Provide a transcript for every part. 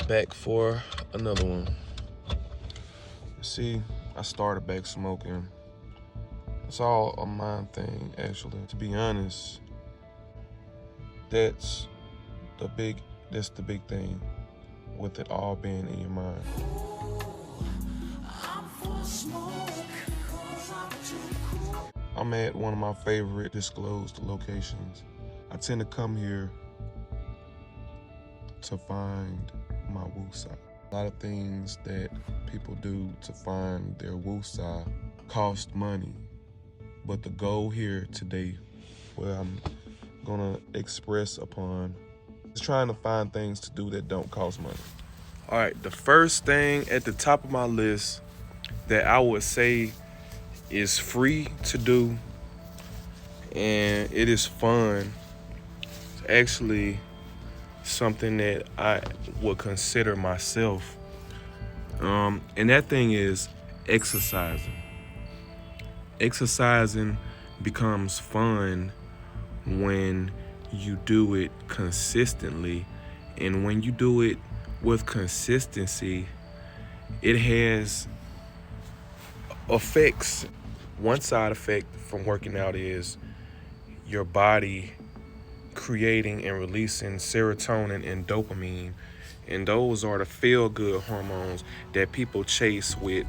back for another one. See, I started back smoking. It's all a mind thing, actually. To be honest, that's the big thing with it all being in your mind. I'm at one of my favorite disclosed locations. I tend to come here to find my woosah. A lot of things that people do to find their woosah cost money. But the goal here today, what I'm gonna express upon, is trying to find things to do that don't cost money. All right, the first thing at the top of my list that I would say is free to do and it is fun. It's actually something that I would consider myself. And that thing is exercising. Exercising becomes fun when you do it consistently. And when you do it with consistency, it has effects. One side effect from working out is your body creating and releasing serotonin and dopamine. And those are the feel-good hormones that people chase with,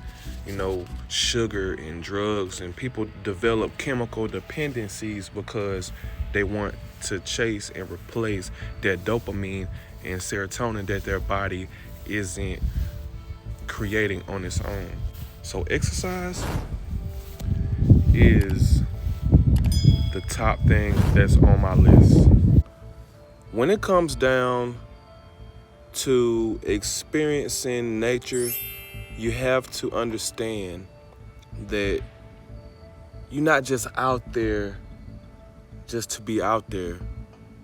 sugar and drugs. And people develop chemical dependencies because they want to chase and replace that dopamine and serotonin that their body isn't creating on its own. So exercise is the top thing that's on my list. When it comes down to experiencing nature, you have to understand that you're not just out there just to be out there.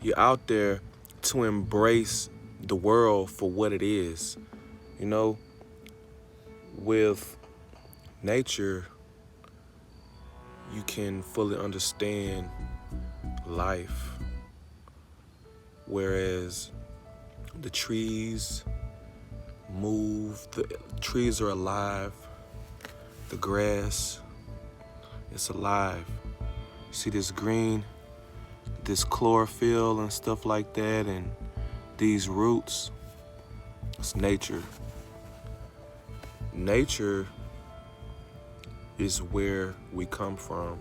You're out there to embrace the world for what it is. With nature, you can fully understand life. Whereas the trees move, the trees are alive, the grass, it's alive. See this green, this chlorophyll and stuff like that, and these roots, it's nature. Nature is where we come from.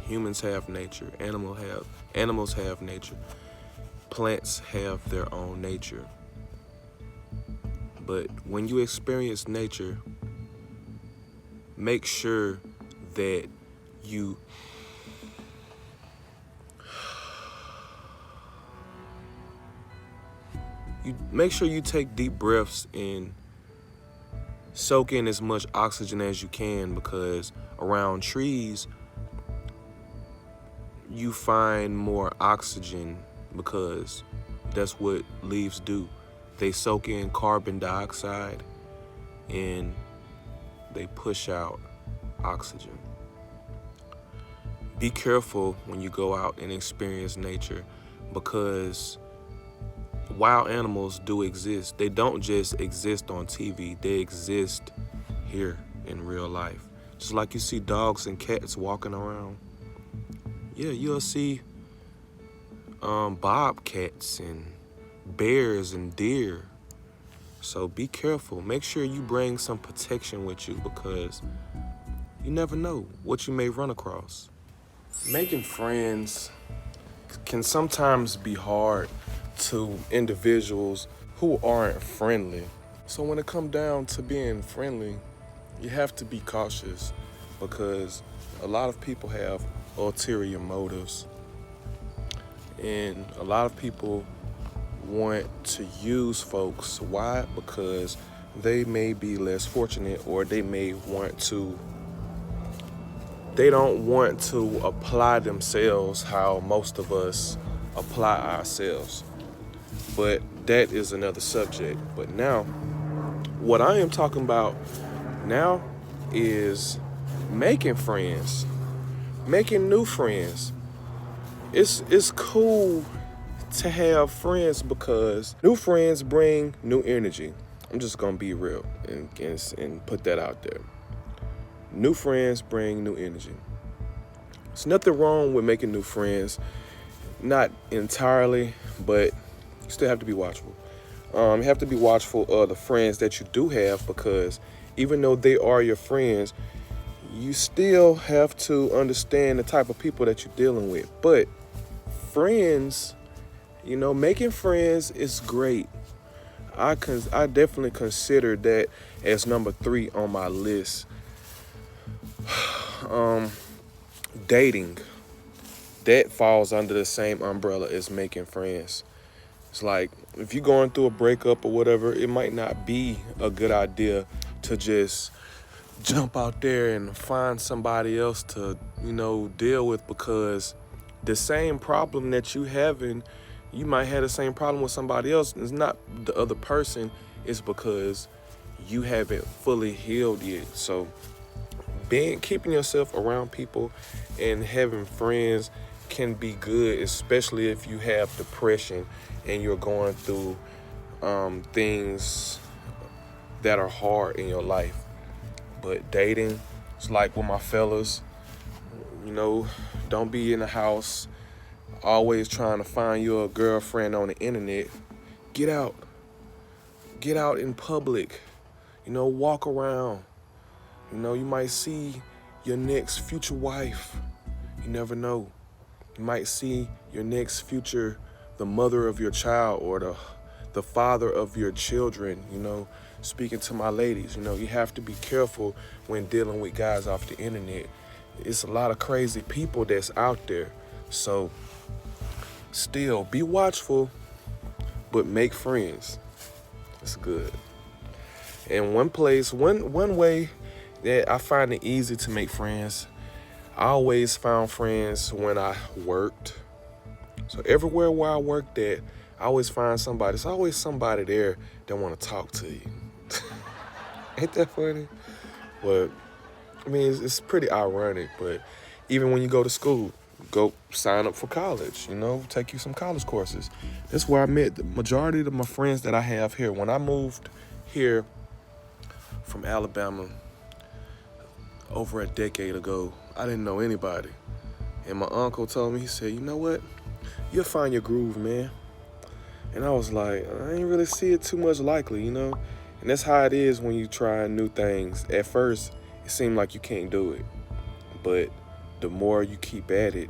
Humans have nature, animals have nature. Plants have their own nature. But when you experience nature, make sure that you make sure you take deep breaths and soak in as much oxygen as you can, because around trees, you find more oxygen because that's what leaves do. They soak in carbon dioxide and they push out oxygen. Be careful when you go out and experience nature, because wild animals do exist. They don't just exist on TV, they exist here in real life. Just like you see dogs and cats walking around. Yeah, you'll see bobcats and bears and deer. So be careful. Make sure you bring some protection with you, because you never know what you may run across. Making friends can sometimes be hard to individuals who aren't friendly. So when it comes down to being friendly, you have to be cautious, because a lot of people have ulterior motives, and a lot of people want to use folks. Why? Because they may be less fortunate, or they don't want to apply themselves how most of us apply ourselves. But that is another subject. But now, what I am talking about now is making friends, making new friends. It's cool to have friends because new friends bring new energy. I'm just gonna be real and put that out there. New friends bring new energy. There's nothing wrong with making new friends, not entirely, but you still have to be watchful. You have to be watchful of the friends that you do have, because even though they are your friends, you still have to understand the type of people that you're dealing with. But friends, making friends is great. I definitely consider that as number 3 on my list. Dating, that falls under the same umbrella as making friends. It's like, if you're going through a breakup or whatever, it might not be a good idea to just jump out there and find somebody else to, deal with, because the same problem that you having, you might have the same problem with somebody else. It's not the other person, it's because you haven't fully healed yet. So keeping yourself around people and having friends can be good, especially if you have depression and you're going through things that are hard in your life. But dating, it's like with my fellas, don't be in the house always trying to find you a girlfriend on the internet. Get out in public, walk around. You might see your next future wife. You never know. You might see your next future, the mother of your child, or the father of your children. Speaking to my ladies, you have to be careful when dealing with guys off the internet. It's a lot of crazy people that's out there. So still be watchful, but make friends. It's good. And one way that I find it easy to make friends, I always found friends when I worked. So everywhere where I worked at, I always find somebody. There's always somebody there that want to talk to you. Ain't that funny? But it's pretty ironic. But even when you go to school, go sign up for college, take you some college courses. That's where I met the majority of my friends that I have here. When I moved here from Alabama over a decade ago, I didn't know anybody. And my uncle told me, he said, you know what? You'll find your groove, man. And I was like, I ain't really see it too much likely, And that's how it is when you try new things. At first, it seemed like you can't do it. But the more you keep at it,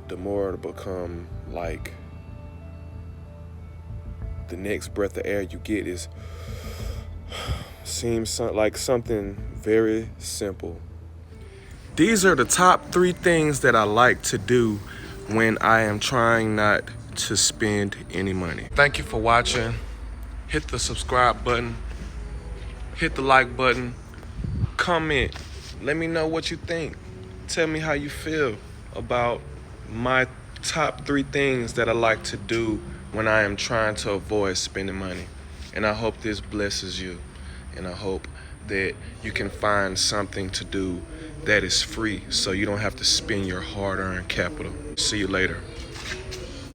the more it'll become like the next breath of air you get seems like something very simple. These are the top 3 things that I like to do when I am trying not to spend any money. Thank you for watching. Hit the subscribe button. Hit the like button. Comment. Let me know what you think. Tell me how you feel about my top 3 things that I like to do when I am trying to avoid spending money. And I hope this blesses you. And I hope that you can find something to do that is free, so you don't have to spend your hard-earned capital. See you later.